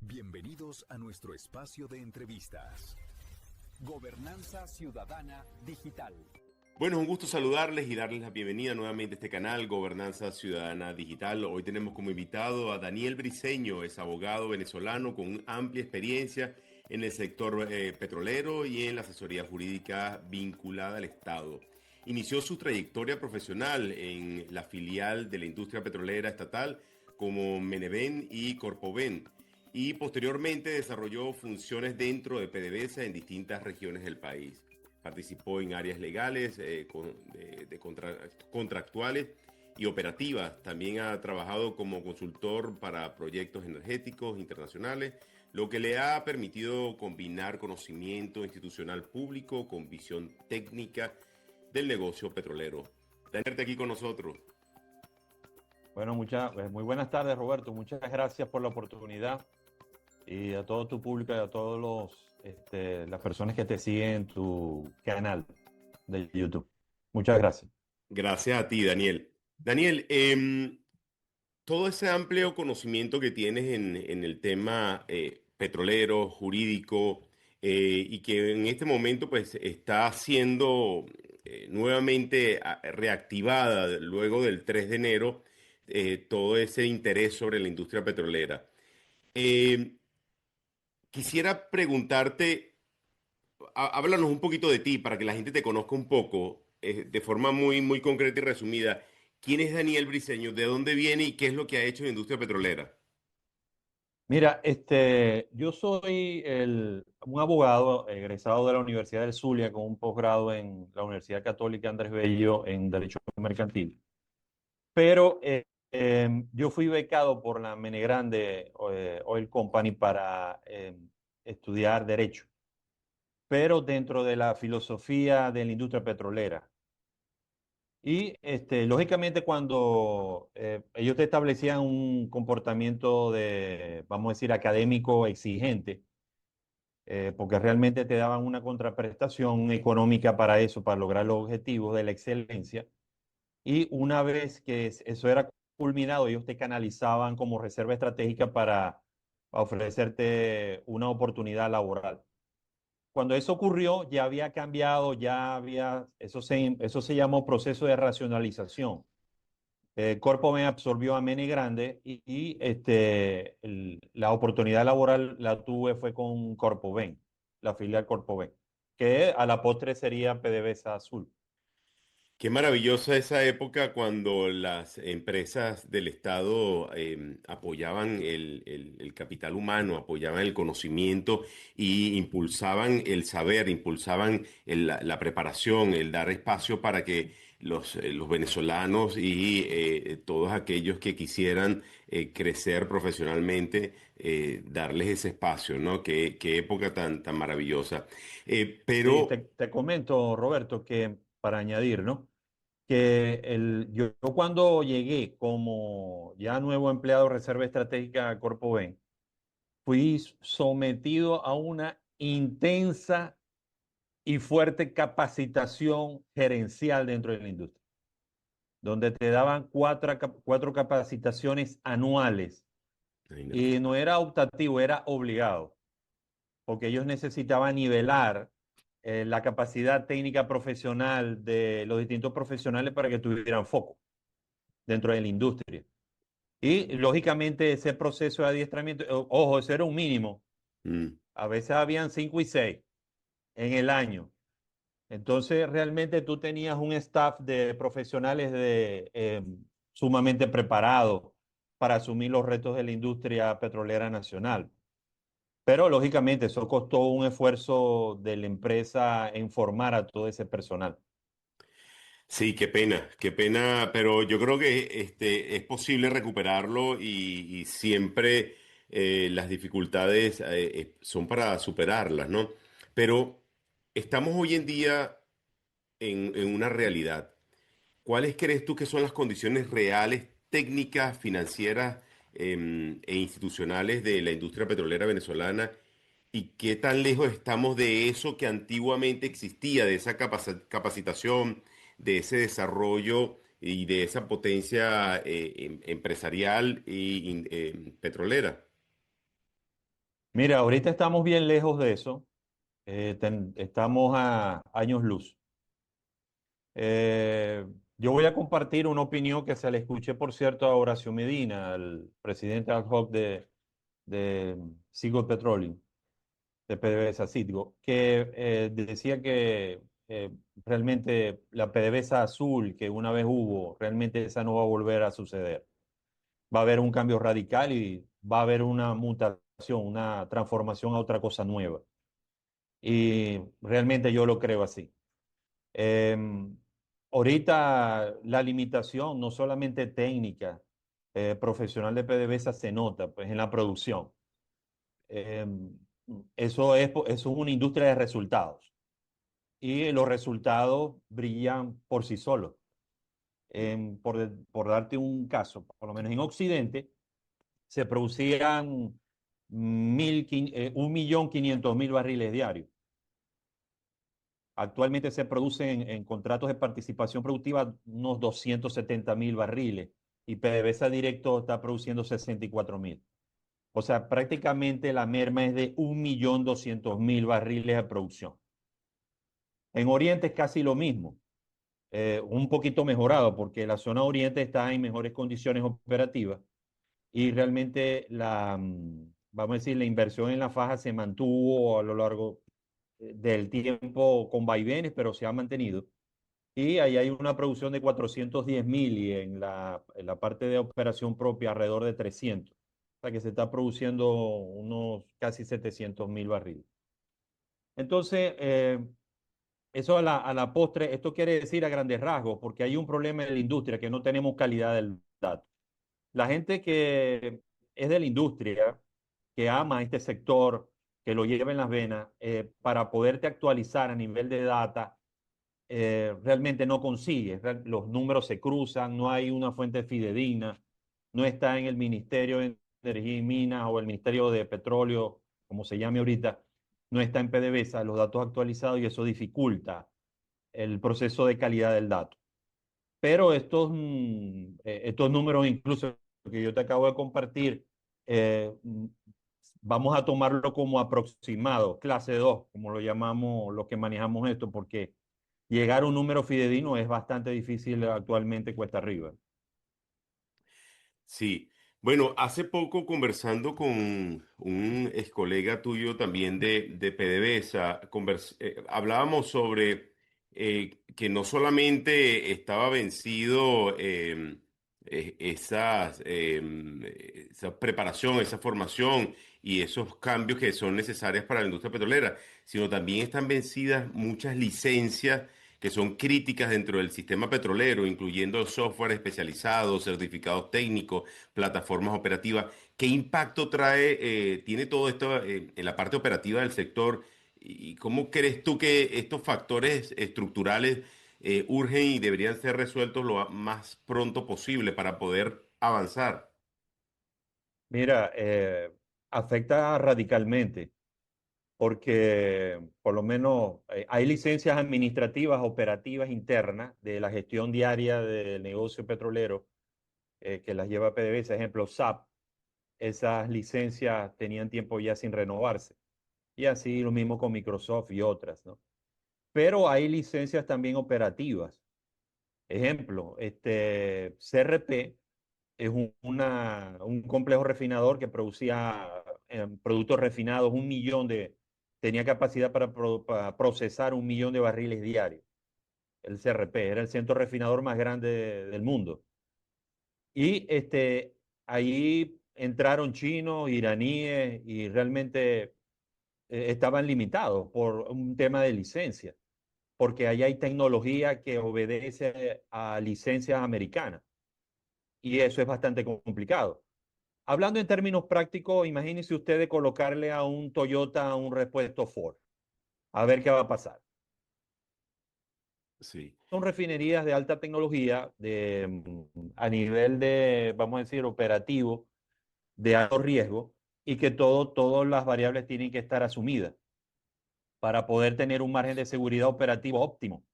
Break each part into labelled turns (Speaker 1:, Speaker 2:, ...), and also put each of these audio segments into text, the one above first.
Speaker 1: Bienvenidos a nuestro espacio de entrevistas. Gobernanza Ciudadana Digital.
Speaker 2: Bueno, es un gusto saludarles y darles la bienvenida nuevamente a este canal, Gobernanza Ciudadana Digital. Hoy tenemos como invitado a Daniel Briceño, es abogado venezolano con amplia experiencia en el sector petrolero y en la asesoría jurídica vinculada al Estado. Inició su trayectoria profesional en la filial de la industria petrolera estatal como Meneven y Corpoven, y posteriormente desarrolló funciones dentro de PDVSA en distintas regiones del país. Participó en áreas legales, contractuales y operativas. También ha trabajado como consultor para proyectos energéticos internacionales, lo que le ha permitido combinar conocimiento institucional público con visión técnica del negocio petrolero. Tenerte aquí con nosotros.
Speaker 3: Bueno, muy buenas tardes, Roberto. Muchas gracias por la oportunidad y a todo tu público y a todos las personas que te siguen en tu canal de YouTube. Muchas gracias.
Speaker 2: Gracias a ti, Daniel. Daniel, todo ese amplio conocimiento que tienes en el tema petrolero, jurídico, y que en este momento pues está siendo nuevamente reactivada luego del 3 de enero, todo ese interés sobre la industria petrolera. Eh, Quisiera preguntarte, háblanos un poquito de ti para que la gente te conozca un poco, de forma muy concreta y resumida. ¿Quién es Daniel Briceño? ¿De dónde viene y qué es lo que ha hecho en la industria petrolera?
Speaker 3: Mira, yo soy un abogado egresado de la Universidad del Zulia con un posgrado en la Universidad Católica Andrés Bello en Derecho Mercantil. Pero yo fui becado por la Mene Grande Oil Company para estudiar Derecho, pero dentro de la filosofía de la industria petrolera. Y lógicamente cuando ellos te establecían un comportamiento de, vamos a decir, académico exigente, porque realmente te daban una contraprestación económica para eso, para lograr los objetivos de la excelencia. Y una vez que eso era culminado, ellos te canalizaban como reserva estratégica para ofrecerte una oportunidad laboral. Cuando eso ocurrió, ya había cambiado, eso se llamó proceso de racionalización. Corpo me absorbió a Mene Grande la oportunidad laboral la tuve fue con Corpoven, la filial Corpoven, que a la postre sería PDVSA Azul.
Speaker 2: Qué maravillosa esa época cuando las empresas del Estado apoyaban el capital humano, apoyaban el conocimiento y impulsaban el saber, impulsaban la preparación, el dar espacio para que los venezolanos y todos aquellos que quisieran crecer profesionalmente, darles ese espacio, ¿no? Qué época tan maravillosa.
Speaker 3: Sí,
Speaker 2: Pero
Speaker 3: te comento, Roberto, que para añadir, ¿no? Que yo cuando llegué como ya nuevo empleado de Reserva Estratégica a Corpoven, fui sometido a una intensa y fuerte capacitación gerencial dentro de la industria, donde te daban cuatro capacitaciones anuales
Speaker 2: imagínate.
Speaker 3: y no era optativo, era obligado, porque ellos necesitaban nivelar la capacidad técnica profesional de los distintos profesionales para que tuvieran foco dentro de la industria. Y lógicamente ese proceso de adiestramiento, ojo, ese era un mínimo.
Speaker 2: Mm.
Speaker 3: A veces habían 5 y 6 en el año. Entonces realmente tú tenías un staff de profesionales sumamente preparados para asumir los retos de la industria petrolera nacional. Pero lógicamente eso costó un esfuerzo de la empresa en formar a todo ese personal.
Speaker 2: Sí, qué pena, pero yo creo que es posible recuperarlo y siempre las dificultades son para superarlas, ¿no? Pero estamos hoy en día en una realidad. ¿Cuáles crees tú que son las condiciones reales, técnicas, financieras, e institucionales de la industria petrolera venezolana? ¿Y qué tan lejos estamos de eso que antiguamente existía, de esa capacitación, de ese desarrollo y de esa potencia empresarial y petrolera?
Speaker 3: Mira, ahorita estamos bien lejos de eso. Estamos a años luz. Eh, yo voy a compartir una opinión que se le escuché, por cierto, a Horacio Medina, al presidente ad hoc de Citgo Petroleum, de PDVSA Citgo, que decía que realmente la PDVSA azul que una vez hubo, realmente esa no va a volver a suceder. Va a haber un cambio radical y va a haber una mutación, una transformación a otra cosa nueva. Y realmente yo lo creo así. Eh, ahorita la limitación, no solamente técnica, profesional de PDVSA se nota pues, en la producción. Eh, eso es una industria de resultados y los resultados brillan por sí solos. Por darte un caso, por lo menos en Occidente se producían 1.500.000 barriles diarios. Actualmente se producen en contratos de participación productiva unos 270.000 barriles y PDVSA Directo está produciendo 64.000. O sea, prácticamente la merma es de 1.200.000 barriles de producción. En Oriente es casi lo mismo, un poquito mejorado porque la zona Oriente está en mejores condiciones operativas y realmente vamos a decir, la inversión en la faja se mantuvo a lo largo del tiempo con vaivenes, pero se ha mantenido. Y ahí hay una producción de 410.000 y en la parte de operación propia alrededor de 300. O sea que se está produciendo unos casi 700.000 barriles. Entonces, eso a la postre, esto quiere decir a grandes rasgos, porque hay un problema en la industria que no tenemos calidad del dato. La gente que es de la industria, que ama este sector, que lo lleva en las venas, para poderte actualizar a nivel de data, realmente no consigue. Los números se cruzan, no hay una fuente fidedigna, no está en el Ministerio de Energía y Minas o el Ministerio de Petróleo, como se llame ahorita, no está en PDVSA los datos actualizados y eso dificulta el proceso de calidad del dato. Pero estos números, incluso que yo te acabo de compartir, vamos a tomarlo como aproximado, clase 2 como lo llamamos los que manejamos esto, porque llegar a un número fidedigno es bastante difícil actualmente cuesta arriba.
Speaker 2: Sí, bueno, hace poco conversando con un ex colega tuyo también de PDVSA, hablábamos sobre que no solamente estaba vencido esa preparación, esa formación y esos cambios que son necesarios para la industria petrolera, sino también están vencidas muchas licencias que son críticas dentro del sistema petrolero, incluyendo software especializado, certificados técnicos, plataformas operativas. ¿Qué impacto tiene todo esto en la parte operativa del sector? ¿Y cómo crees tú que estos factores estructurales urgen y deberían ser resueltos lo más pronto posible para poder avanzar?
Speaker 3: Mira, afecta radicalmente porque por lo menos hay licencias administrativas operativas internas de la gestión diaria del negocio petrolero que las lleva PDVSA, ejemplo SAP. Esas licencias tenían tiempo ya sin renovarse. Y así lo mismo con Microsoft y otras, ¿no? Pero hay licencias también operativas. Ejemplo, CRP es un complejo refinador que producía productos refinados, tenía capacidad para procesar 1.000.000 de barriles diarios. El CRP era el centro refinador más grande del mundo. Y ahí entraron chinos, iraníes y realmente estaban limitados por un tema de licencia, porque ahí hay tecnología que obedece a licencias americanas y eso es bastante complicado. Hablando en términos prácticos, imagínense ustedes colocarle a un Toyota un repuesto Ford, a ver qué va a pasar.
Speaker 2: Sí.
Speaker 3: Son refinerías de alta tecnología, a nivel de, vamos a decir, operativo, de alto riesgo, y que todas las variables tienen que estar asumidas para poder tener un margen de seguridad operativo óptimo.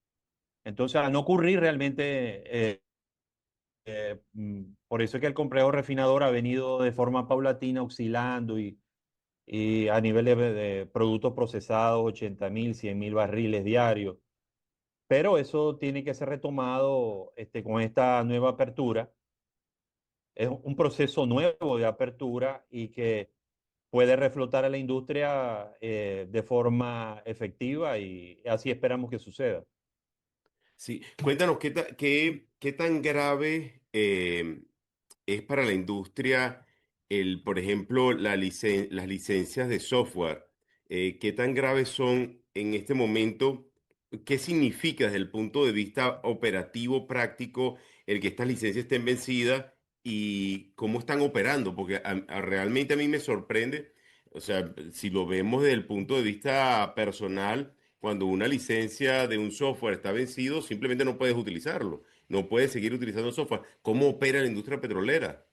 Speaker 3: Entonces, al no ocurrir realmente, por eso es que el complejo refinador ha venido de forma paulatina oscilando y y a nivel de productos procesados, 80.000, 100.000 barriles diarios. Pero eso tiene que ser retomado con esta nueva apertura. Es un proceso nuevo de apertura y que puede reflotar a la industria de forma efectiva y así esperamos que suceda.
Speaker 2: Sí, cuéntanos qué tan grave es para la industria por ejemplo, las licencias de software. ¿Qué tan graves son en este momento? ¿Qué significa desde el punto de vista operativo, práctico, el que estas licencias estén vencidas y cómo están operando? Porque realmente a mí me sorprende, o sea, si lo vemos desde el punto de vista personal, cuando una licencia de un software está vencido, simplemente no puedes utilizarlo, no puedes seguir utilizando el software. ¿Cómo opera la industria petrolera?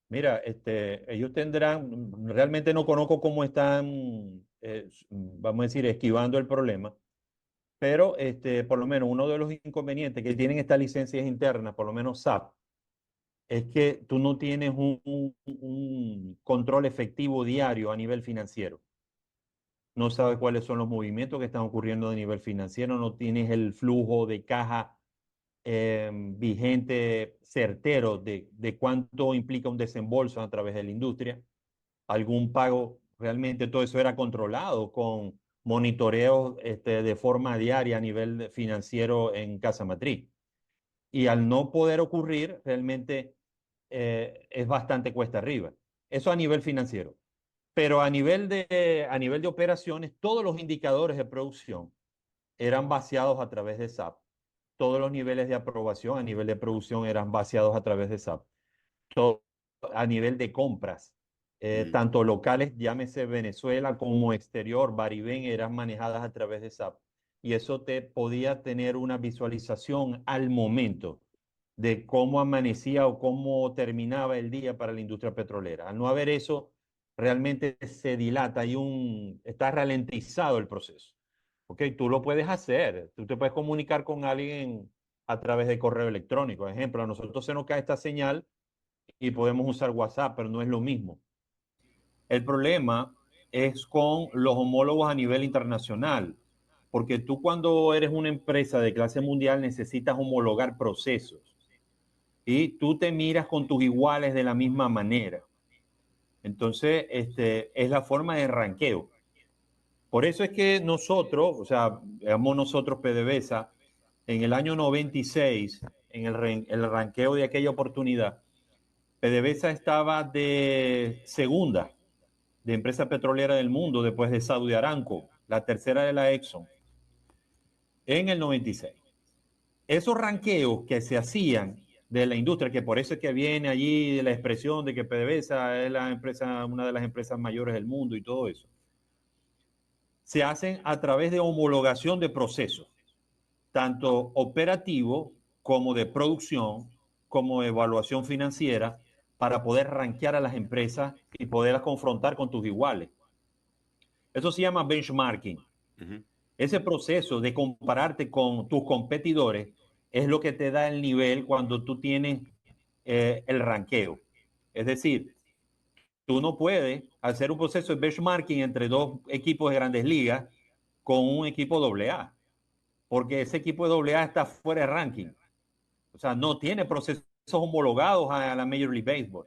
Speaker 3: Mira, ellos tendrán, realmente no conozco cómo están, vamos a decir, esquivando el problema, pero por lo menos uno de los inconvenientes que tienen estas licencias internas, por lo menos SAP, es que tú no tienes un control efectivo diario a nivel financiero. No sabes cuáles son los movimientos que están ocurriendo a nivel financiero, no tienes el flujo de caja vigente certero de cuánto implica un desembolso a través de la industria, algún pago, realmente todo eso era controlado con monitoreos de forma diaria a nivel financiero en casa matriz. Y al no poder ocurrir, realmente es bastante cuesta arriba. Eso a nivel financiero. Pero a nivel de operaciones, todos los indicadores de producción eran vaciados a través de SAP. Todos los niveles de aprobación a nivel de producción eran vaciados a través de SAP. Todo a nivel de compras,
Speaker 2: Mm.
Speaker 3: tanto locales, llámese Venezuela, como exterior, Baribén, eran manejadas a través de SAP. Y eso te podía tener una visualización al momento de cómo amanecía o cómo terminaba el día para la industria petrolera. Al no haber eso, realmente se dilata y está ralentizado el proceso. Ok, tú lo puedes hacer, tú te puedes comunicar con alguien a través de correo electrónico. Por ejemplo, a nosotros se nos cae esta señal y podemos usar WhatsApp, pero no es lo mismo. El problema es con los homólogos a nivel internacional, porque tú cuando eres una empresa de clase mundial necesitas homologar procesos y tú te miras con tus iguales de la misma manera. Entonces, es la forma de ranqueo. Por eso es que nosotros, o sea, digamos nosotros PDVSA, en el año 96, en el ranqueo de aquella oportunidad, PDVSA estaba de segunda de empresa petrolera del mundo después de Saudi Aramco, la tercera de la Exxon, en el 96. Esos ranqueos que se hacían de la industria, que por eso es que viene allí la expresión de que PDVSA es la empresa, una de las empresas mayores del mundo y todo eso, se hacen a través de homologación de procesos, tanto operativo como de producción, como evaluación financiera, para poder rankear a las empresas y poderlas confrontar con tus iguales. Eso se llama benchmarking.
Speaker 2: Ujú.
Speaker 3: Ese proceso de compararte con tus competidores es lo que te da el nivel cuando tú tienes el ranqueo. Es decir, tú no puedes hacer un proceso de benchmarking entre dos equipos de grandes ligas con un equipo AA, porque ese equipo de AA está fuera de ranking. O sea, no tiene procesos homologados a la Major League Baseball.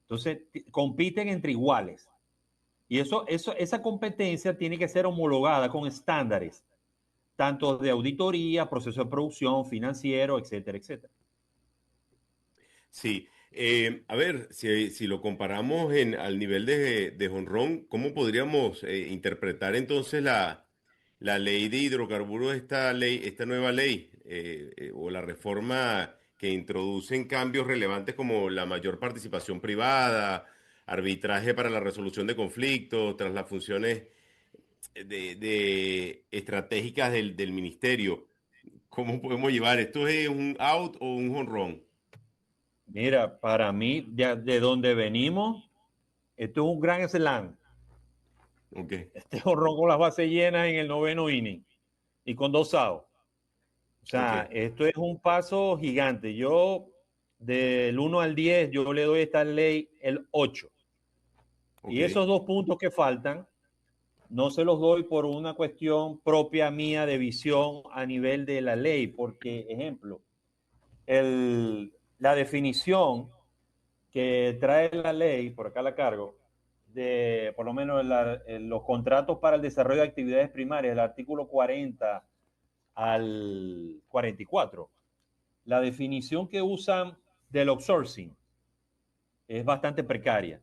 Speaker 3: Entonces, compiten entre iguales. Y esa competencia tiene que ser homologada con estándares, tanto de auditoría, proceso de producción, financiero, etcétera, etcétera.
Speaker 2: Sí, a ver, si lo comparamos al nivel de jonrón, ¿cómo podríamos interpretar entonces la ley de hidrocarburos, esta nueva ley, o la reforma que introducen cambios relevantes como la mayor participación privada, arbitraje para la resolución de conflictos, tras las funciones de estratégicas del ministerio? ¿Cómo podemos llevar? ¿Esto es un out o un jonrón?
Speaker 3: Mira, para mí, de donde venimos, esto es un gran slam.
Speaker 2: Ok.
Speaker 3: Este horror con las bases llenas en el noveno inning y con 2 outs. O
Speaker 2: Ok.
Speaker 3: sea, esto es un paso gigante. Yo, del 1 al 10, yo le doy a esta ley el 8. Y esos 2 puntos que faltan, no se los doy por una cuestión propia mía de visión a nivel de la ley, porque, ejemplo, la definición que trae la ley, por acá la cargo, de por lo menos los contratos para el desarrollo de actividades primarias, el artículo 40 al 44, la definición que usan del outsourcing es bastante precaria.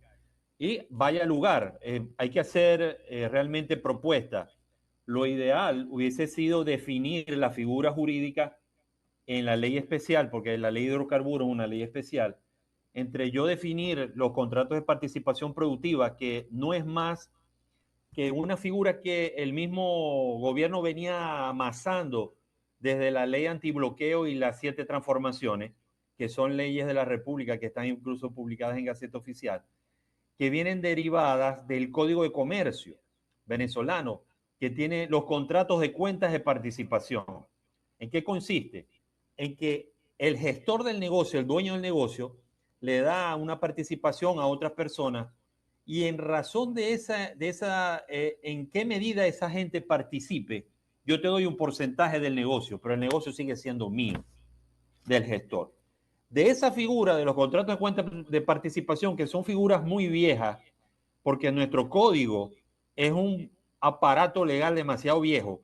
Speaker 3: Y vaya lugar, hay que hacer realmente propuestas. Lo ideal hubiese sido definir la figura jurídica en la ley especial, porque la ley de hidrocarburos es una ley especial, entre yo definir los contratos de participación productiva, que no es más que una figura que el mismo gobierno venía amasando desde la ley antibloqueo y las 7 transformaciones, que son leyes de la República que están incluso publicadas en Gaceta Oficial, que vienen derivadas del Código de Comercio venezolano, que tiene los contratos de cuentas de participación. ¿En qué consiste? En que el gestor del negocio, el dueño del negocio, le da una participación a otras personas y en razón de en qué medida esa gente participe, yo te doy un porcentaje del negocio, pero el negocio sigue siendo mío, del gestor. De esa figura de los contratos de cuenta de participación, que son figuras muy viejas, porque nuestro código es un aparato legal demasiado viejo,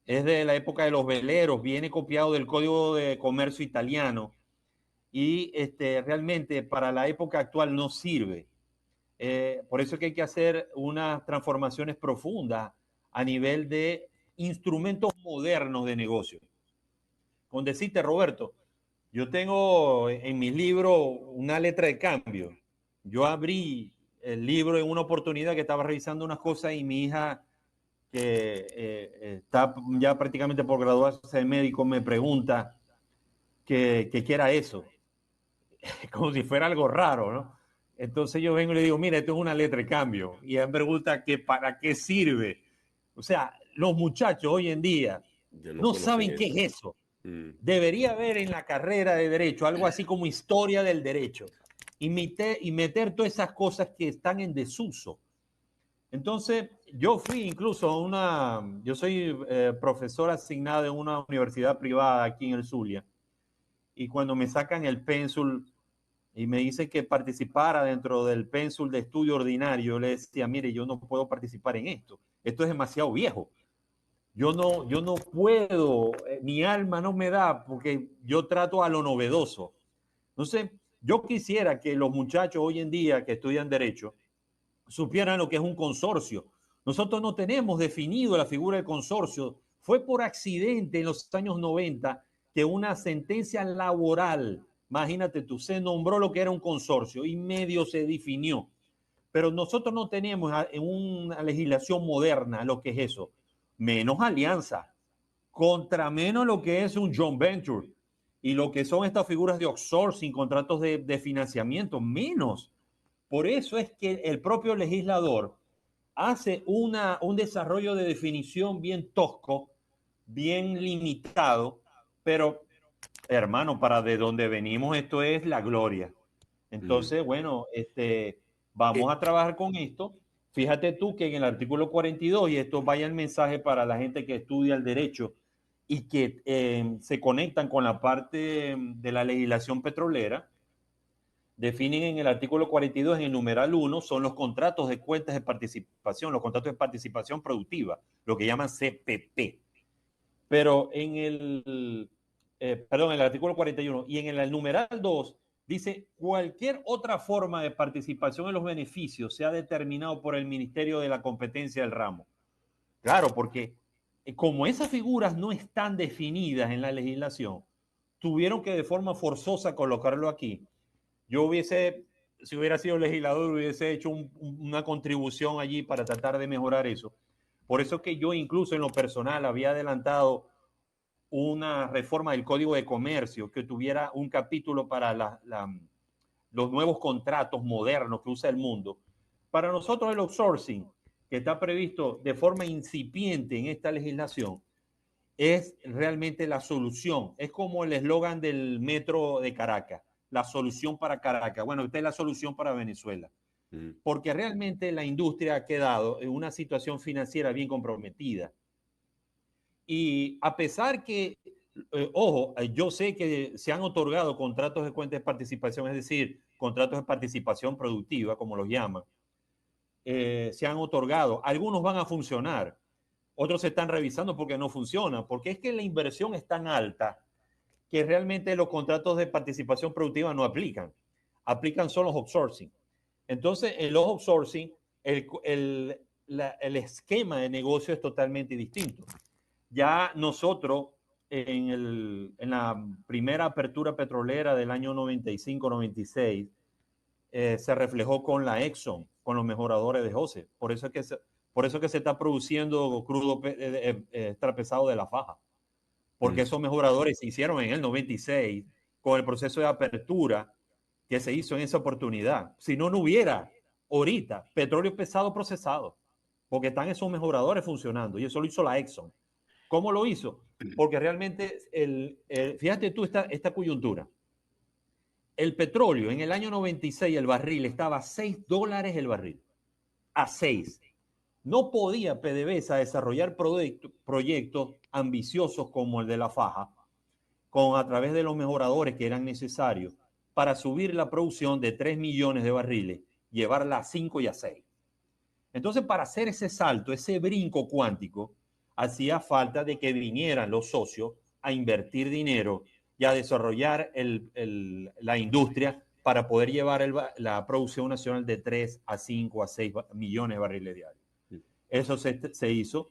Speaker 3: es de la época de los veleros, viene copiado del Código de Comercio italiano y realmente para la época actual no sirve. Por eso es que hay que hacer unas transformaciones profundas a nivel de instrumentos modernos de negocio. Con decirte, Roberto, yo tengo en mi libro una letra de cambio. Yo abrí el libro en una oportunidad que estaba revisando unas cosas y mi hija, que está ya prácticamente por graduarse de médico, me pregunta que qué era eso, como si fuera algo raro, ¿no? Entonces yo vengo y le digo, mira, esto es una letra de cambio. Y ella me pregunta que para qué sirve. O sea, los muchachos hoy en día no saben qué es eso. Debería haber en la carrera de Derecho algo así como historia del derecho y meter todas esas cosas que están en desuso. Entonces, yo fui incluso yo soy profesor asignado en una universidad privada aquí en el Zulia, y cuando me sacan el pénsul y me dicen que participara dentro del pénsul de estudio ordinario, yo le decía, mire, yo no puedo participar en esto es demasiado viejo. Yo no puedo, mi alma no me da, porque yo trato a lo novedoso. Entonces, yo quisiera que los muchachos hoy en día que estudian Derecho supieran lo que es un consorcio. Nosotros no tenemos definido la figura del consorcio. Fue por accidente en los años 90 que una sentencia laboral, imagínate tú, se nombró lo que era un consorcio y medio se definió. Pero nosotros no tenemos en una legislación moderna lo que es eso. Menos alianza, contra menos lo que es un joint venture y lo que son estas figuras de outsourcing, contratos de financiamiento, menos. Por eso es que el propio legislador hace un desarrollo de definición bien tosco, bien limitado, pero hermano, para de donde venimos esto es la gloria. Entonces, bueno, vamos a trabajar con esto. Fíjate tú que en el artículo 42, y esto vaya el mensaje para la gente que estudia el derecho y que se conectan con la parte de la legislación petrolera, definen en el artículo 42, en el numeral 1, son los contratos de cuentas de participación, los contratos de participación productiva, lo que llaman CPP. Pero en el artículo 41 y en el numeral 2 dice cualquier otra forma de participación en los beneficios sea determinado por el Ministerio de la Competencia del ramo. Claro, porque como esas figuras no están definidas en la legislación, tuvieron que de forma forzosa colocarlo aquí. Yo si hubiera sido legislador, hubiese hecho una contribución allí para tratar de mejorar eso. Por eso que yo incluso en lo personal había adelantado una reforma del Código de Comercio que tuviera un capítulo para los nuevos contratos modernos que usa el mundo. Para nosotros el outsourcing, que está previsto de forma incipiente en esta legislación, es realmente la solución. Es como el eslogan del metro de Caracas, la solución para Caracas. Bueno, esta es la solución para Venezuela. porque realmente la industria ha quedado en una situación financiera bien comprometida. Y a pesar que, ojo, yo sé que se han otorgado contratos de cuenta de participación, es decir, contratos de participación productiva, como los llaman, se han otorgado. Algunos van a funcionar, otros se están revisando porque no funcionan, porque es que la inversión es tan alta que realmente los contratos de participación productiva no aplican. Aplican solo los outsourcing. Entonces, en los outsourcing, el esquema de negocio es totalmente distinto. Ya nosotros, en la primera apertura petrolera del año 95-96, se reflejó con la Exxon, con los mejoradores de José. Por eso que se está produciendo crudo extrapesado de la faja. Porque esos mejoradores se hicieron en el 96 con el proceso de apertura que se hizo en esa oportunidad. Si no, no hubiera ahorita petróleo pesado procesado, porque están esos mejoradores funcionando, y eso lo hizo la Exxon. ¿Cómo lo hizo? Porque realmente, fíjate tú esta coyuntura. El petróleo en el año 96, el barril estaba a $6 el barril, a 6. No podía PDVSA desarrollar proyectos ambiciosos como el de la faja, a través de los mejoradores que eran necesarios para subir la producción de 3 millones de barriles, llevarla a 5 y a 6. Entonces, para hacer ese salto, ese brinco cuántico, hacía falta de que vinieran los socios a invertir dinero y a desarrollar la industria para poder llevar la producción nacional de 3 a 5 a 6 millones de barriles diarios. Eso se hizo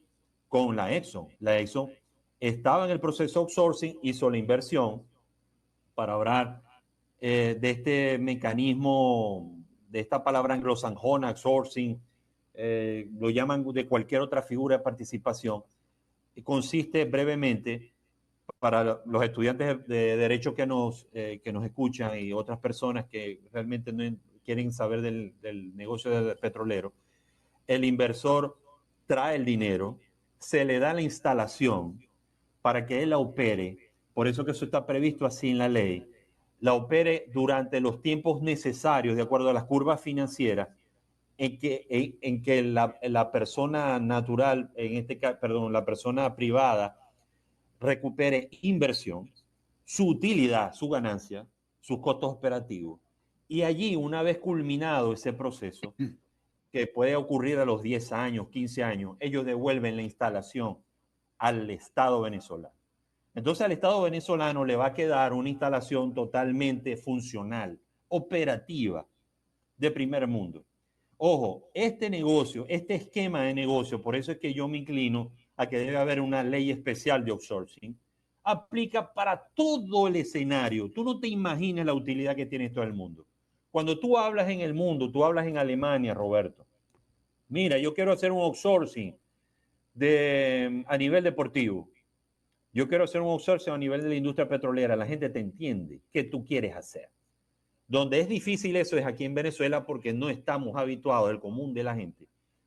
Speaker 3: con la Exxon. La Exxon estaba en el proceso de outsourcing, hizo la inversión para hablar de este mecanismo, de esta palabra anglosajona, outsourcing, lo llaman de cualquier otra figura de participación. Consiste brevemente, para los estudiantes de derecho que nos escuchan y otras personas que realmente no quieren saber del negocio petrolero, el inversor trae el dinero, se le da la instalación para que él la opere, por eso que eso está previsto así en la ley, la opere durante los tiempos necesarios de acuerdo a las curvas financieras en que la persona natural, en este caso, perdón, la persona privada recupere inversión, su utilidad, su ganancia, sus costos operativos. Y allí, una vez culminado ese proceso, que puede ocurrir a los 10 años, 15 años, ellos devuelven la instalación al Estado venezolano. Entonces al Estado venezolano le va a quedar una instalación totalmente funcional, operativa, de primer mundo. Ojo, este negocio, este esquema de negocio, por eso es que yo me inclino a que debe haber una ley especial de outsourcing, aplica para todo el escenario. Tú no te imaginas la utilidad que tiene todo el mundo. Cuando tú hablas en el mundo, tú hablas en Alemania, Roberto. Mira, yo quiero hacer un outsourcing a nivel deportivo. Yo quiero hacer un outsourcing a nivel de la industria petrolera. La gente te entiende qué tú quieres hacer. Donde es difícil eso es aquí en Venezuela porque no estamos habituados, el común de la gente,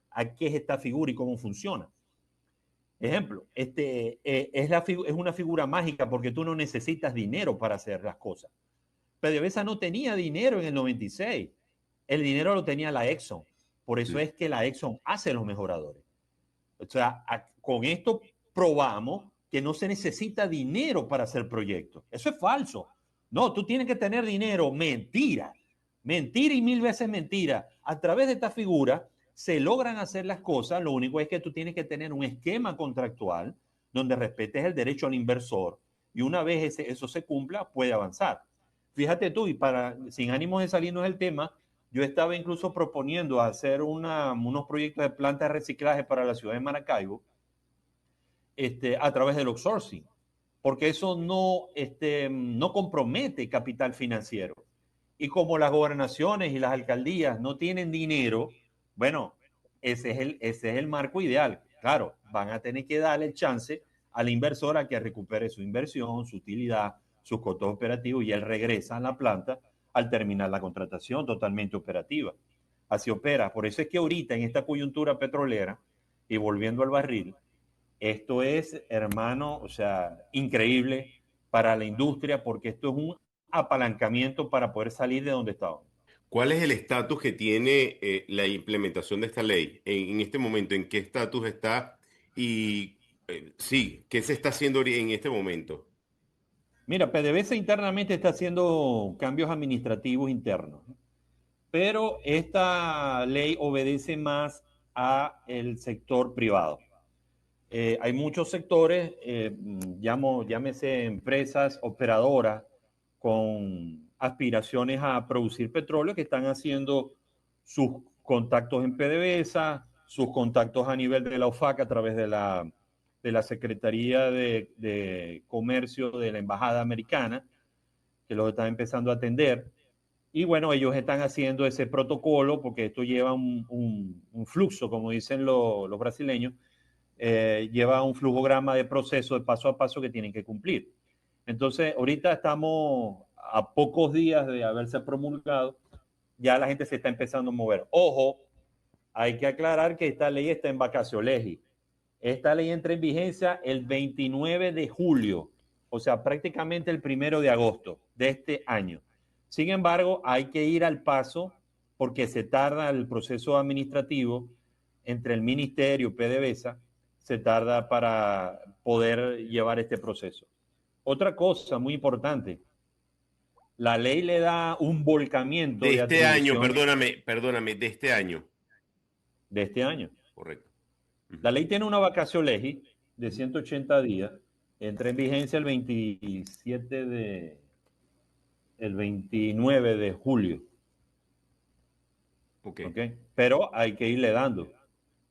Speaker 3: a qué es esta figura y cómo funciona. Ejemplo, es una figura mágica porque tú no necesitas dinero para hacer las cosas. PDVSA no tenía dinero en el 96. El dinero lo tenía la Exxon. Por eso es que la Exxon hace los mejoradores. O sea, con esto probamos que no se necesita dinero para hacer proyectos. Eso es falso. No, tú tienes que tener dinero. Mentira. Mentira y 1000 veces mentira. A través de esta figura se logran hacer las cosas. Lo único es que tú tienes que tener un esquema contractual donde respetes el derecho al inversor y una vez eso se cumpla, puede avanzar. Fíjate tú, y sin ánimos de salirnos del tema, yo estaba incluso proponiendo hacer unos proyectos de planta de reciclaje para la ciudad de Maracaibo a través del outsourcing, porque eso no compromete capital financiero. Y como las gobernaciones y las alcaldías no tienen dinero, bueno, ese es el marco ideal. Claro, van a tener que darle el chance al inversor a que recupere su inversión, su utilidad, sus costos operativos, y él regresa a la planta al terminar la contratación totalmente operativa. Así opera. Por eso es que ahorita en esta coyuntura petrolera, y volviendo al barril, esto es, hermano, o sea, increíble para la industria porque esto es un apalancamiento para poder salir de donde estábamos.
Speaker 2: ¿Cuál es el estatus que tiene la implementación de esta ley en este momento? ¿En qué estatus está? Y sí, ¿qué se está haciendo en este momento?
Speaker 3: Mira, PDVSA internamente está haciendo cambios administrativos internos, ¿no? Pero esta ley obedece más a el sector privado. Hay muchos sectores, llámese empresas operadoras con aspiraciones a producir petróleo que están haciendo sus contactos en PDVSA, sus contactos a nivel de la OFAC a través de la Secretaría de Comercio de la Embajada Americana, que los están empezando a atender. Y bueno, ellos están haciendo ese protocolo porque esto lleva un flujo, como dicen los brasileños, lleva un flujograma de proceso de paso a paso que tienen que cumplir. Entonces, ahorita estamos a pocos días de haberse promulgado, ya la gente se está empezando a mover. Ojo, hay que aclarar que esta ley está en vacatio legis. Esta ley entra en vigencia el 29 de julio, o sea, prácticamente el 1 de agosto de este año. Sin embargo, hay que ir al paso porque se tarda el proceso administrativo entre el ministerio y PDVSA, se tarda para poder llevar este proceso. Otra cosa muy importante, la ley le da un volcamiento
Speaker 2: De
Speaker 3: de
Speaker 2: este año,
Speaker 3: atribuciones
Speaker 2: perdóname, de este año.
Speaker 3: de este año.
Speaker 2: Correcto.
Speaker 3: La ley tiene una vacatio legis de 180 días, entra en vigencia el 29 de julio.
Speaker 2: Okay.
Speaker 3: ¿Okay? Pero hay que irle dando.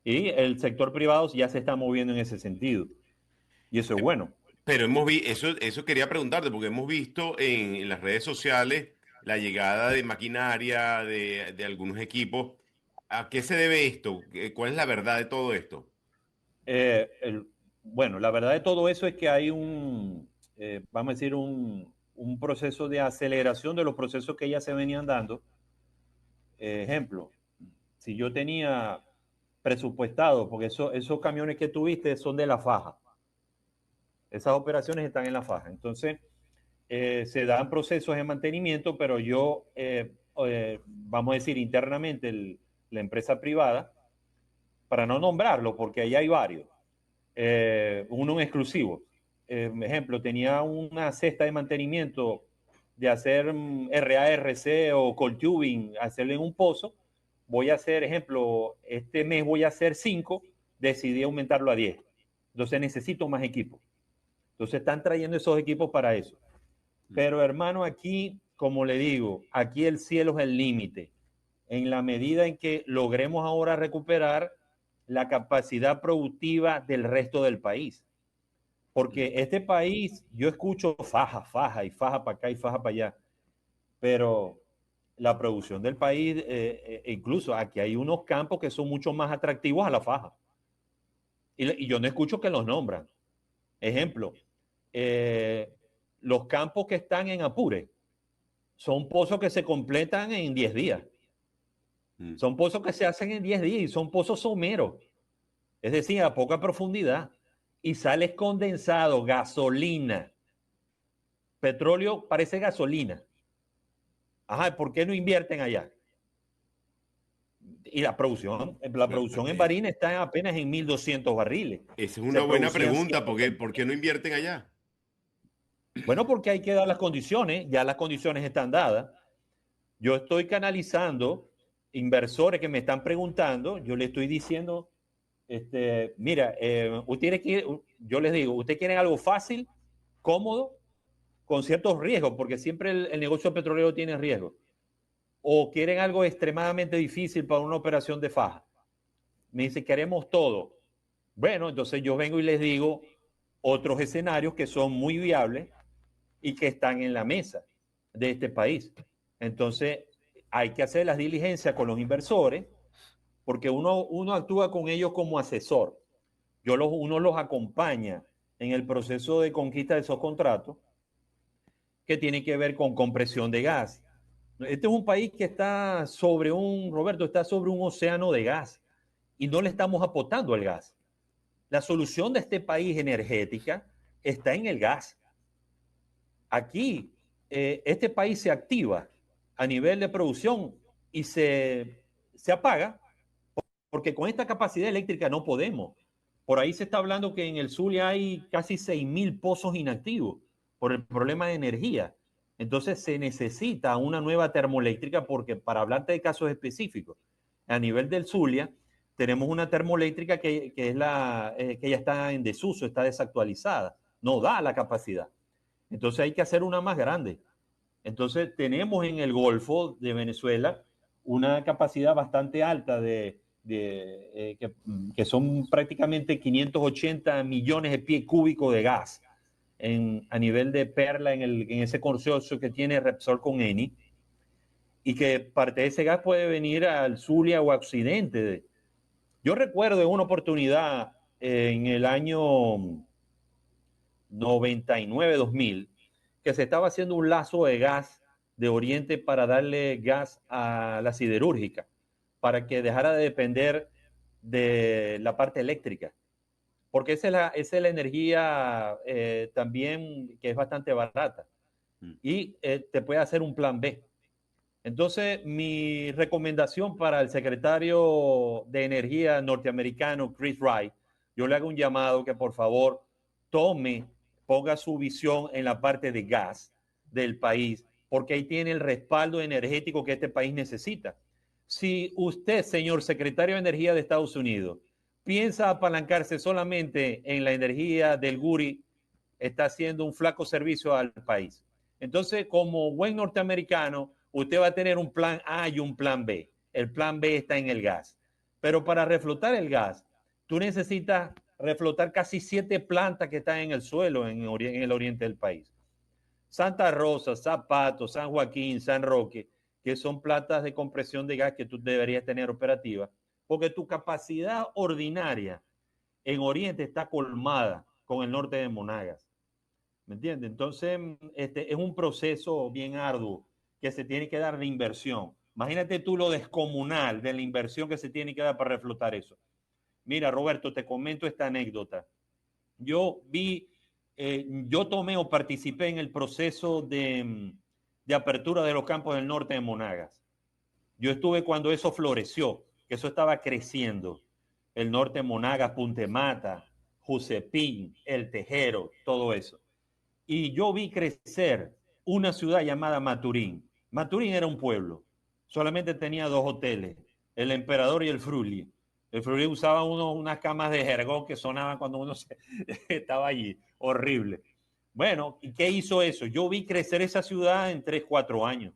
Speaker 3: Y el sector privado ya se está moviendo en ese sentido. Y eso es bueno.
Speaker 2: Pero eso quería preguntarte, porque hemos visto en las redes sociales la llegada de maquinaria, de algunos equipos. ¿A qué se debe esto? ¿Cuál es la verdad de todo esto?
Speaker 3: Bueno, la verdad de todo eso es que hay vamos a decir, un proceso de aceleración de los procesos que ya se venían dando. Ejemplo, si yo tenía presupuestado, porque esos camiones que tuviste son de la faja. Esas operaciones están en la faja. Entonces, se dan procesos de mantenimiento, pero yo, vamos a decir, internamente la empresa privada, para no nombrarlo, porque ahí hay varios, uno en exclusivo. Ejemplo, tenía una cesta de mantenimiento de hacer RARC o cold tubing, hacerle en un pozo. Voy a hacer, ejemplo, este mes voy a hacer 5, decidí aumentarlo a 10. Entonces necesito más equipos. Entonces están trayendo esos equipos para eso. Pero hermano, aquí, como le digo, aquí el cielo es el límite. En la medida en que logremos ahora recuperar la capacidad productiva del resto del país. Porque este país, yo escucho faja, y faja para acá y faja para allá. Pero la producción del país, incluso aquí hay unos campos que son mucho más atractivos a la faja. Y yo no escucho que los nombran. Ejemplo, los campos que están en Apure son pozos que se completan en 10 días. Son pozos que se hacen en 10 días y son pozos someros. Es decir, a poca profundidad. Y sale condensado, gasolina. Petróleo parece gasolina. Ajá, ¿por qué no invierten allá? Y la producción en Barina está apenas en 1.200 barriles.
Speaker 2: Esa es una buena pregunta, ¿por qué no invierten allá?
Speaker 3: Bueno, porque hay que dar las condiciones, ya las condiciones están dadas. Yo estoy canalizando inversores que me están preguntando, yo le estoy diciendo, mira, yo les digo, ¿ustedes quieren algo fácil, cómodo, con ciertos riesgos? Porque siempre el negocio petrolero tiene riesgos. ¿O quieren algo extremadamente difícil para una operación de faja? Me dice, queremos todo. Bueno, entonces yo vengo y les digo otros escenarios que son muy viables y que están en la mesa de este país. Entonces, hay que hacer las diligencias con los inversores porque uno actúa con ellos como asesor. Uno los acompaña en el proceso de conquista de esos contratos que tiene que ver con compresión de gas. Este es un país que está Roberto, está sobre un océano de gas y no le estamos aportando el gas. La solución de este país energética está en el gas. Aquí, este país se activa a nivel de producción y se apaga, porque con esta capacidad eléctrica no podemos. Por ahí se está hablando que en el Zulia hay casi 6.000 pozos inactivos por el problema de energía. Entonces se necesita una nueva termoeléctrica porque, para hablarte de casos específicos, a nivel del Zulia tenemos una termoeléctrica que ya está en desuso, está desactualizada, no da la capacidad. Entonces hay que hacer una más grande. Entonces tenemos en el Golfo de Venezuela una capacidad bastante alta que son prácticamente 580 millones de pies cúbicos de gas a nivel de Perla en ese consorcio que tiene Repsol con Eni, y que parte de ese gas puede venir al Zulia o a Occidente. Yo recuerdo en una oportunidad en el año 99-2000 que se estaba haciendo un lazo de gas de Oriente para darle gas a la siderúrgica, para que dejara de depender de la parte eléctrica, porque esa es la energía también que es bastante barata y te puede hacer un plan B. Entonces, mi recomendación para el secretario de Energía norteamericano, Chris Wright, yo le hago un llamado que por favor ponga su visión en la parte de gas del país, porque ahí tiene el respaldo energético que este país necesita. Si usted, señor secretario de Energía de Estados Unidos, piensa apalancarse solamente en la energía del Guri, está haciendo un flaco servicio al país. Entonces, como buen norteamericano, usted va a tener un plan A y un plan B. El plan B está en el gas. Pero para reflotar el gas, tú necesitas reflotar casi 7 plantas que están en el suelo en el oriente del país. Santa Rosa, Zapato, San Joaquín, San Roque, que son plantas de compresión de gas que tú deberías tener operativas, porque tu capacidad ordinaria en Oriente está colmada con el norte de Monagas. ¿Me entiendes? Entonces, es un proceso bien arduo que se tiene que dar de inversión. Imagínate tú lo descomunal de la inversión que se tiene que dar para reflotar eso. Mira, Roberto, te comento esta anécdota. Yo tomé o participé en el proceso de apertura de los campos del norte de Monagas. Yo estuve cuando eso floreció, que eso estaba creciendo. El norte de Monagas, Puntemata, Jusepín, El Tejero, todo eso. Y yo vi crecer una ciudad llamada Maturín. Maturín era un pueblo, solamente tenía 2 hoteles, el Emperador y el Frulli. El Frulli usaba unas camas de jergón que sonaban cuando uno estaba allí, horrible. Bueno, ¿y qué hizo eso? Yo vi crecer esa ciudad en 3-4 años.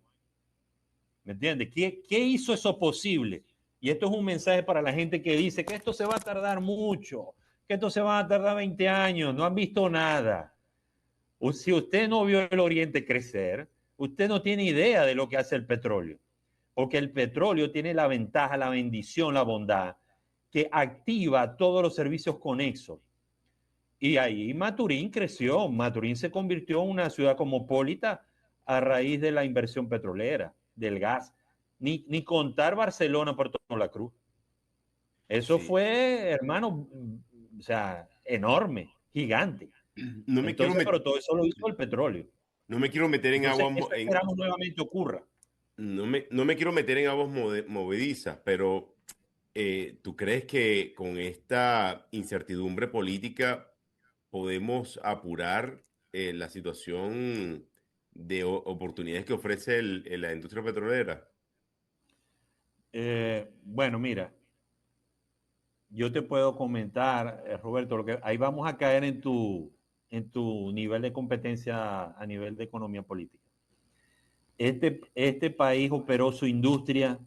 Speaker 3: ¿Me entiendes? ¿Qué hizo eso posible? Y esto es un mensaje para la gente que dice que esto se va a tardar mucho, que esto se va a tardar 20 años, no han visto nada. Si usted no vio el Oriente crecer, usted no tiene idea de lo que hace el petróleo, porque el petróleo tiene la ventaja, la bendición, la bondad, que activa todos los servicios conexos. Y ahí Maturín creció, Maturín se convirtió en una ciudad cosmopolita a raíz de la inversión petrolera, del gas. Ni contar Barcelona, Puerto La Cruz. Eso fue, hermano, o sea, enorme, gigante. Pero todo eso lo hizo el petróleo.
Speaker 2: No me quiero meter en aguas.
Speaker 3: Eso esperamos nuevamente ocurra.
Speaker 2: No me quiero meter en aguas movedizas, pero ¿tú crees que con esta incertidumbre política podemos apurar la situación de oportunidades que ofrece la industria petrolera?
Speaker 3: Bueno, mira, yo te puedo comentar, Roberto, ahí vamos a caer en tu nivel de competencia a nivel de economía política. Este país operó su industria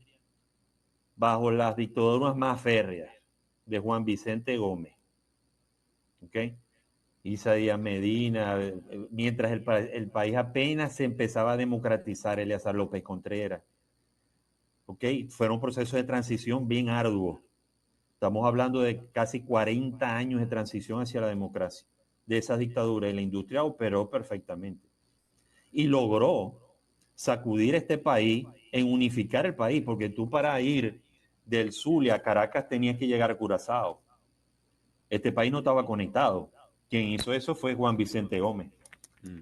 Speaker 3: bajo las dictaduras más férreas de Juan Vicente Gómez, ¿ok? Isa Díaz Medina, mientras el país apenas se empezaba a democratizar, Eleazar López Contreras, ¿ok? Fueron procesos de transición bien arduos. Estamos hablando de casi 40 años de transición hacia la democracia de esas dictaduras, y la industria operó perfectamente y logró sacudir este país, en unificar el país, porque tú para ir del Zulia a Caracas tenías que llegar a Curazao. Este país no estaba conectado. Quien hizo eso fue Juan Vicente Gómez.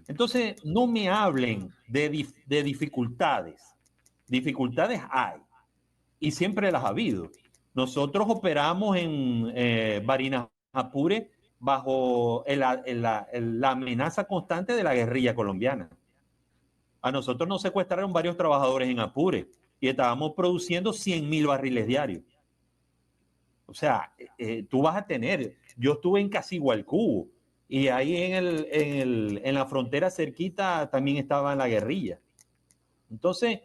Speaker 3: Entonces, no me hablen de dificultades. Dificultades hay, y siempre las ha habido. Nosotros operamos en Barinas Apure bajo la amenaza constante de la guerrilla colombiana. A nosotros nos secuestraron varios trabajadores en Apure y estábamos produciendo 100.000 barriles diarios. O sea, tú vas a tener, yo estuve en Casigualcubo y ahí en la frontera cerquita también estaba la guerrilla. Entonces,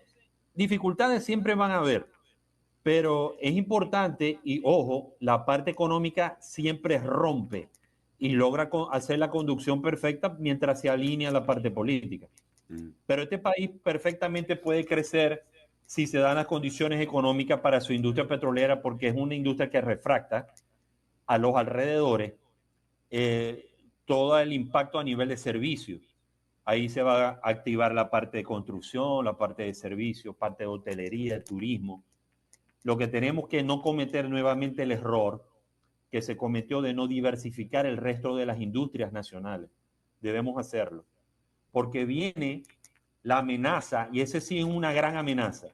Speaker 3: dificultades siempre van a haber, pero es importante y ojo, la parte económica siempre rompe y logra hacer la conducción perfecta mientras se alinea la parte política. Pero este país perfectamente puede crecer si se dan las condiciones económicas para su industria petrolera, porque es una industria que refracta a los alrededores todo el impacto a nivel de servicios. Ahí se va a activar la parte de construcción, la parte de servicios, parte de hotelería, de turismo. Lo que tenemos que no cometer nuevamente el error que se cometió de no diversificar el resto de las industrias nacionales. Debemos hacerlo. Porque viene la amenaza, y ese sí es una gran amenaza,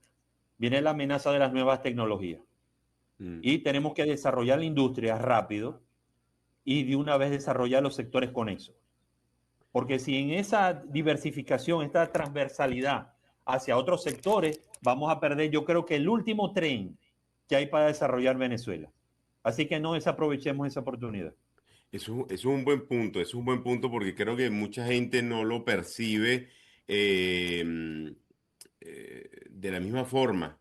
Speaker 3: viene la amenaza de las nuevas tecnologías. Y tenemos que desarrollar la industria rápido y de una vez desarrollar los sectores conexos. Porque si en esa diversificación, esta transversalidad hacia otros sectores, vamos a perder, yo creo que el último tren que hay para desarrollar Venezuela. Así que no desaprovechemos esa oportunidad.
Speaker 2: Eso es un buen punto, eso es un buen punto porque creo que mucha gente no lo percibe de la misma forma,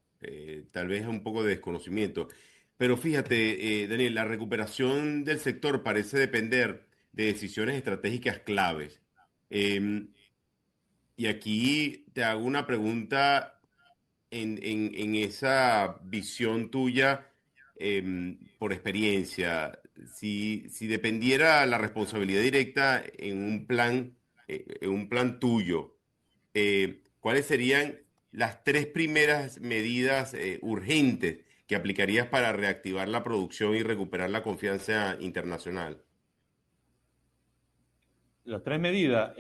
Speaker 2: tal vez un poco de desconocimiento. Pero fíjate, Daniel, la recuperación del sector parece depender de decisiones estratégicas claves. Em, y aquí te hago una pregunta en esa visión tuya, por experiencia. Si dependiera la responsabilidad directa en un plan tuyo, ¿cuáles serían las tres primeras medidas urgentes que aplicarías para reactivar la producción y recuperar la confianza internacional?
Speaker 3: Las tres medidas,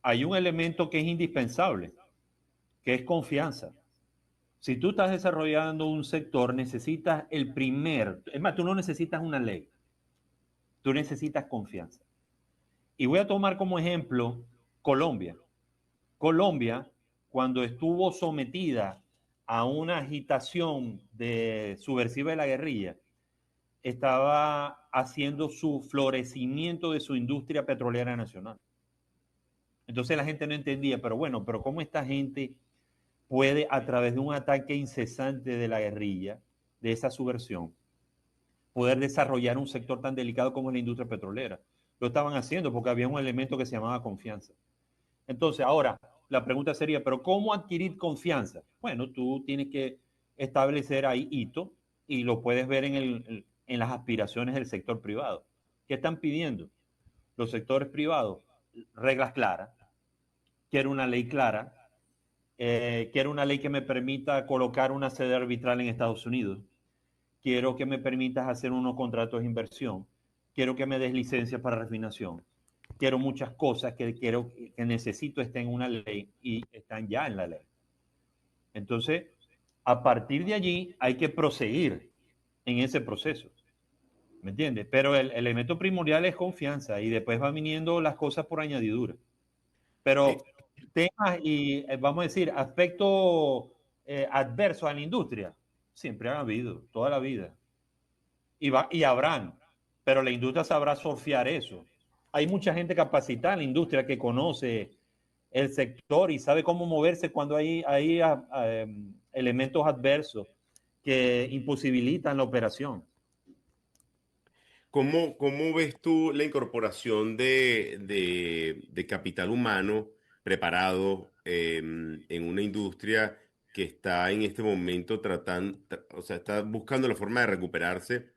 Speaker 3: hay un elemento que es indispensable, que es confianza. Si tú estás desarrollando un sector, necesitas es más, tú no necesitas una ley, tú necesitas confianza. Y voy a tomar como ejemplo Colombia. Colombia, cuando estuvo sometida a una agitación subversiva de la guerrilla, estaba haciendo su florecimiento de su industria petrolera nacional. Entonces la gente no entendía, pero bueno, pero ¿cómo esta gente puede, a través de un ataque incesante de la guerrilla, de esa subversión, poder desarrollar un sector tan delicado como es la industria petrolera? Lo estaban haciendo porque había un elemento que se llamaba confianza. Entonces, ahora, la pregunta sería, ¿pero cómo adquirir confianza? Bueno, tú tienes que establecer ahí hito y lo puedes ver en las aspiraciones del sector privado. ¿Qué están pidiendo los sectores privados? Reglas claras. Quiero una ley clara. Quiero una ley que me permita colocar una sede arbitral en Estados Unidos. Quiero que me permitas hacer unos contratos de inversión. Quiero que me des licencias para refinación. Quiero muchas cosas que necesito estén en una ley y están ya en la ley. Entonces, a partir de allí hay que proseguir en ese proceso. ¿Me entiendes? Pero el elemento primordial es confianza y después van viniendo las cosas por añadidura. Pero
Speaker 2: Sí,
Speaker 3: temas y, vamos a decir, aspectos adversos a la industria, siempre han habido, toda la vida. Y habrán, pero la industria sabrá surfear eso. Hay mucha gente capacitada en la industria que conoce el sector y sabe cómo moverse cuando hay elementos adversos que imposibilitan la operación.
Speaker 2: ¿cómo ves tú la incorporación de capital humano preparado en una industria que está en este momento o sea, está buscando la forma de recuperarse,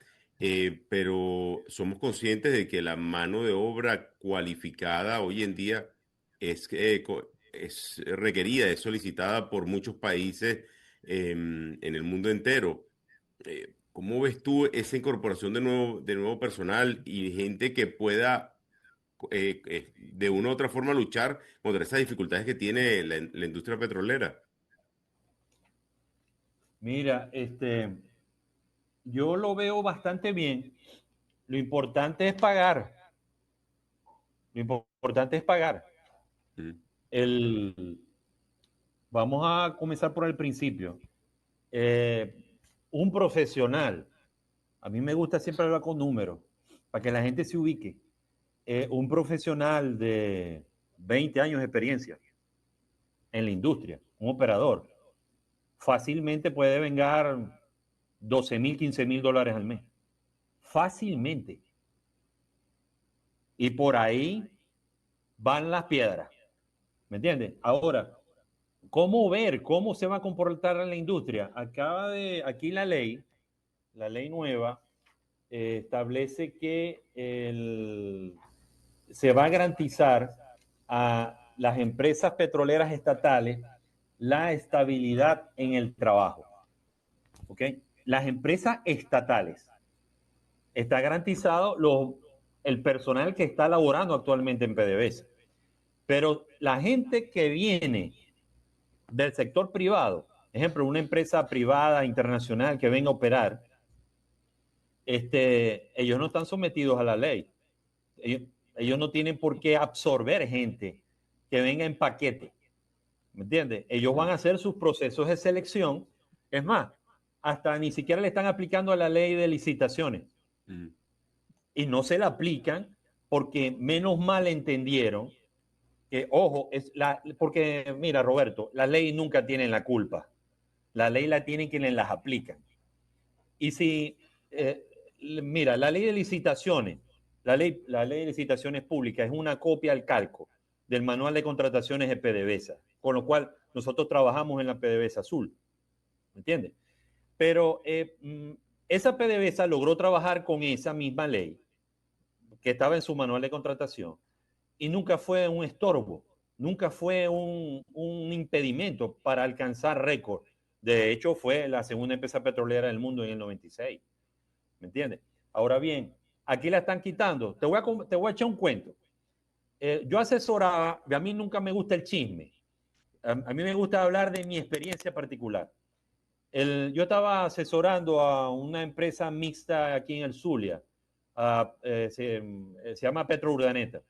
Speaker 2: pero somos conscientes de que la mano de obra cualificada hoy en día es requerida, es solicitada por muchos países en el mundo entero? ¿Cómo ves tú esa incorporación de nuevo personal y gente que pueda de una u otra forma luchar contra esas dificultades que tiene la industria petrolera?
Speaker 3: Mira, yo lo veo bastante bien. Lo importante es pagar. Lo importante es pagar.
Speaker 2: Mm.
Speaker 3: El, Vamos a comenzar por el principio. Eh, un profesional, a mí me gusta siempre hablar con números, para que la gente se ubique. Un profesional de 20 años de experiencia en la industria, un operador, fácilmente puede vengar 12,000, 15,000 dólares al mes. Fácilmente. Y por ahí van las piedras. ¿Me entiendes? Ahora, ¿cómo ver cómo se va a comportar la industria? Aquí la ley nueva, establece que se va a garantizar a las empresas petroleras estatales la estabilidad en el trabajo. ¿Ok? Las empresas estatales. Está garantizado el personal que está laborando actualmente en PDVSA. Pero la gente que viene del sector privado, ejemplo, una empresa privada internacional que venga a operar, ellos no están sometidos a la ley. Ellos no tienen por qué absorber gente que venga en paquete. ¿Me entiendes? Ellos van a hacer sus procesos de selección. Es más, hasta ni siquiera le están aplicando a la ley de licitaciones. Y no se la aplican porque menos mal entendieron que, ojo, porque mira, Roberto, la ley nunca tiene la culpa. La ley la tienen quienes las aplican. Y si, mira, la ley de licitaciones, la ley de licitaciones públicas es una copia al calco del manual de contrataciones de PDVSA, con lo cual nosotros trabajamos en la PDVSA Azul, ¿me entiendes? Pero esa PDVSA logró trabajar con esa misma ley que estaba en su manual de contratación y nunca fue un estorbo, nunca fue un impedimento para alcanzar récord. De hecho, fue la segunda empresa petrolera del mundo en el 96. ¿Me entiendes? Ahora bien, aquí la están quitando. Te voy a echar un cuento. Yo asesoraba, a mí nunca me gusta el chisme. A mí me gusta hablar de mi experiencia particular. Yo estaba asesorando a una empresa mixta aquí en el Zulia. Se llama Petro Urdaneta.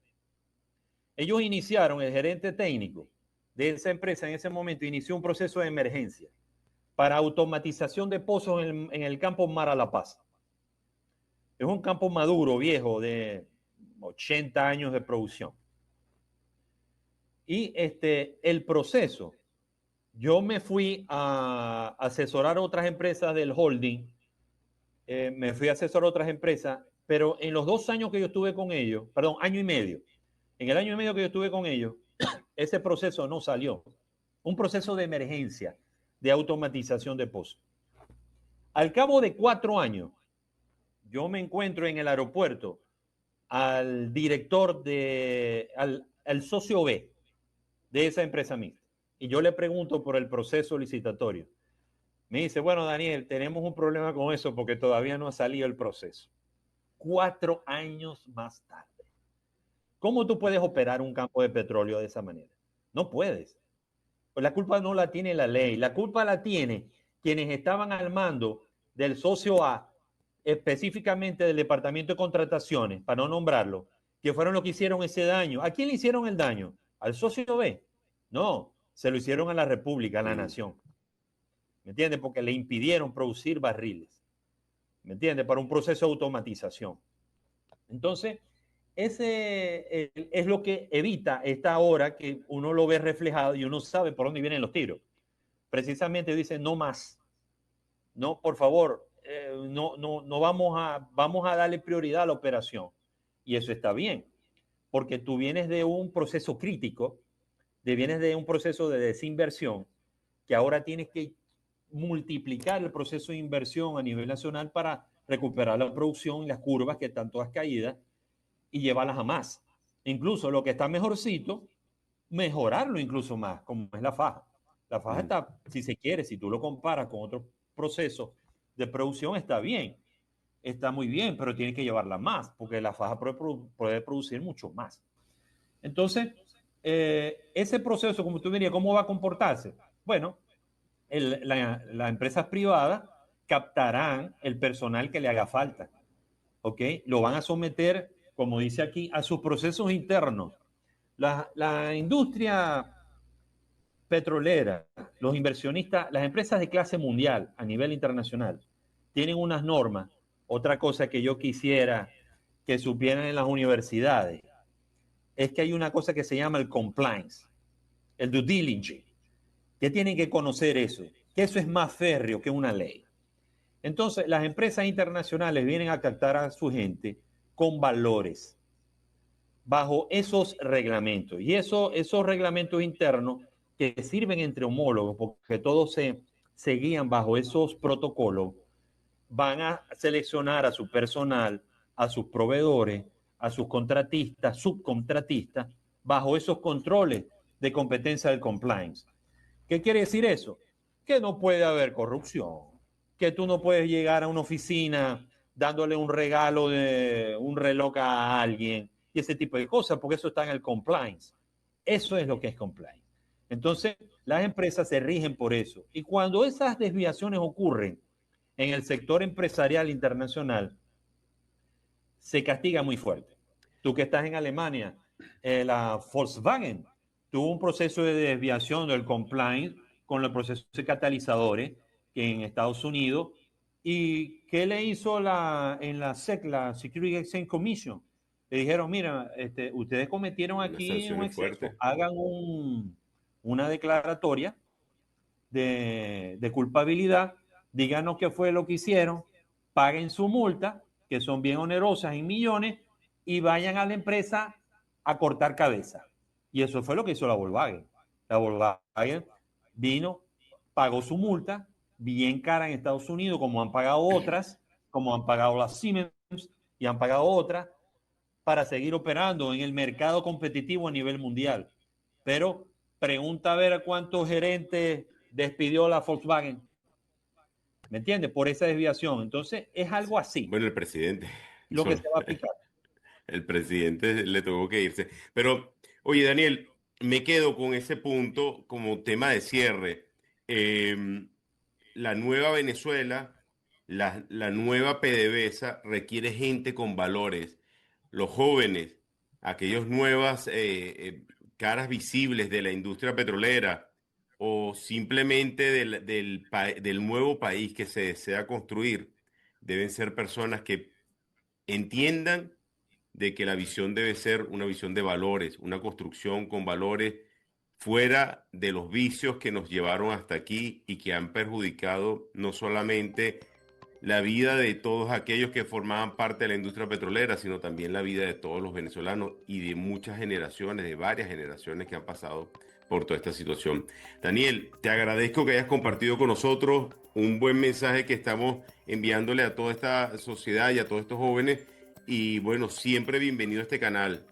Speaker 3: Ellos iniciaron, el gerente técnico de esa empresa en ese momento inició un proceso de emergencia para automatización de pozos en el campo Mar a La Paz. Es un campo maduro, viejo, de 80 años de producción. Y el proceso, yo me fui a asesorar a otras empresas del holding, me fui a asesorar a otras empresas, pero en los 2 años que yo estuve con ellos, perdón, año y medio, en el año y medio que yo estuve con ellos, ese proceso no salió. Un proceso de emergencia, de automatización de pozos. Al cabo de 4 años, yo me encuentro en el aeropuerto al director al socio B de esa empresa mixta. Y yo le pregunto por el proceso licitatorio. Me dice, bueno, Daniel, tenemos un problema con eso porque todavía no ha salido el proceso. 4 años más tarde. ¿Cómo tú puedes operar un campo de petróleo de esa manera? No puedes. Pues la culpa no la tiene la ley, la culpa la tiene quienes estaban al mando del socio A, específicamente del Departamento de Contrataciones, para no nombrarlo, que fueron los que hicieron ese daño. ¿A quién le hicieron el daño? ¿Al socio B? No, se lo hicieron a la República, a la nación. ¿Me entiendes? Porque le impidieron producir barriles. ¿Me entiendes? Para un proceso de automatización. Entonces, ese es lo que evita esta hora que uno lo ve reflejado y uno sabe por dónde vienen los tiros. Precisamente dice, no más. No, por favor, no vamos a darle prioridad a la operación. Y eso está bien, porque tú vienes de un proceso crítico, vienes de un proceso de desinversión, que ahora tienes que multiplicar el proceso de inversión a nivel nacional para recuperar la producción y las curvas que están todas caídas y llevarlas a más. Incluso lo que está mejorcito, mejorarlo incluso más, como es la faja. La faja está, si se quiere, si tú lo comparas con otros procesos de producción, está bien. Está muy bien, pero tiene que llevarla más, porque la faja puede producir mucho más. Entonces, ese proceso, como tú dirías, ¿cómo va a comportarse? Bueno, las empresas privadas captarán el personal que le haga falta, ¿ok? Lo van a someter, como dice aquí, a sus procesos internos. La industria petrolera, los inversionistas, las empresas de clase mundial a nivel internacional tienen unas normas. Otra cosa que yo quisiera que supieran en las universidades es que hay una cosa que se llama el compliance, el due diligence, que tienen que conocer eso, que eso es más férreo que una ley. Entonces, las empresas internacionales vienen a captar a su gente con valores bajo esos reglamentos. Y esos reglamentos internos que sirven entre homólogos, porque todos se guían bajo esos protocolos, van a seleccionar a su personal, a sus proveedores, a sus contratistas, subcontratistas, bajo esos controles de competencia del compliance. ¿Qué quiere decir eso? Que no puede haber corrupción, que tú no puedes llegar a una oficina dándole un regalo de un reloj a alguien y ese tipo de cosas, porque eso está en el compliance. Eso es lo que es compliance. Entonces, las empresas se rigen por eso. Y cuando esas desviaciones ocurren en el sector empresarial internacional, se castiga muy fuerte. Tú que estás en Alemania, la Volkswagen tuvo un proceso de desviación del compliance con el proceso de catalizadores en Estados Unidos. ¿Y qué le hizo en la SEC, la Security Exchange Commission? Le dijeron, mira, ustedes cometieron aquí un exceso, hagan una declaratoria de culpabilidad, díganos qué fue lo que hicieron, paguen su multa, que son bien onerosas en millones, y vayan a la empresa a cortar cabeza. Y eso fue lo que hizo la Volkswagen. La Volkswagen vino, pagó su multa, bien cara en Estados Unidos, como han pagado otras, como han pagado las Siemens y han pagado otras, para seguir operando en el mercado competitivo a nivel mundial. Pero pregunta a ver a cuántos gerentes despidió la Volkswagen. ¿Me entiendes? Por esa desviación. Entonces, es algo así.
Speaker 2: Bueno, el presidente.
Speaker 3: Lo que se va a aplicar.
Speaker 2: El presidente le tuvo que irse. Pero, oye, Daniel, me quedo con ese punto como tema de cierre. La nueva Venezuela, la nueva PDVSA requiere gente con valores. Los jóvenes, aquellos nuevas caras visibles de la industria petrolera o simplemente del nuevo país que se desea construir, deben ser personas que entiendan de que la visión debe ser una visión de valores, una construcción con valores fuera de los vicios que nos llevaron hasta aquí y que han perjudicado no solamente la vida de todos aquellos que formaban parte de la industria petrolera, sino también la vida de todos los venezolanos y de muchas generaciones, de varias generaciones que han pasado por toda esta situación. Daniel, te agradezco que hayas compartido con nosotros un buen mensaje que estamos enviándole a toda esta sociedad y a todos estos jóvenes. Y bueno, siempre bienvenido a este canal.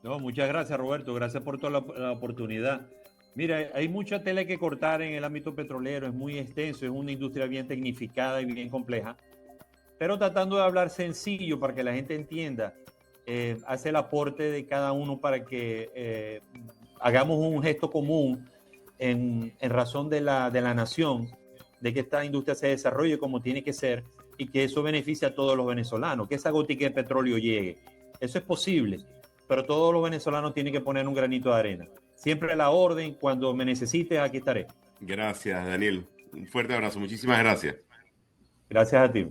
Speaker 3: No, muchas gracias, Roberto. Gracias por toda la oportunidad. Mira, hay mucha tela que cortar en el ámbito petrolero, es muy extenso, es una industria bien tecnificada y bien compleja, pero tratando de hablar sencillo para que la gente entienda, hace el aporte de cada uno para que hagamos un gesto común en razón de la nación, de que esta industria se desarrolle como tiene que ser y que eso beneficie a todos los venezolanos, que esa gotica de petróleo llegue. Eso es posible, pero todos los venezolanos tienen que poner un granito de arena. Siempre a la orden, cuando me necesites, aquí estaré.
Speaker 2: Gracias, Daniel. Un fuerte abrazo. Muchísimas gracias.
Speaker 3: Gracias a ti.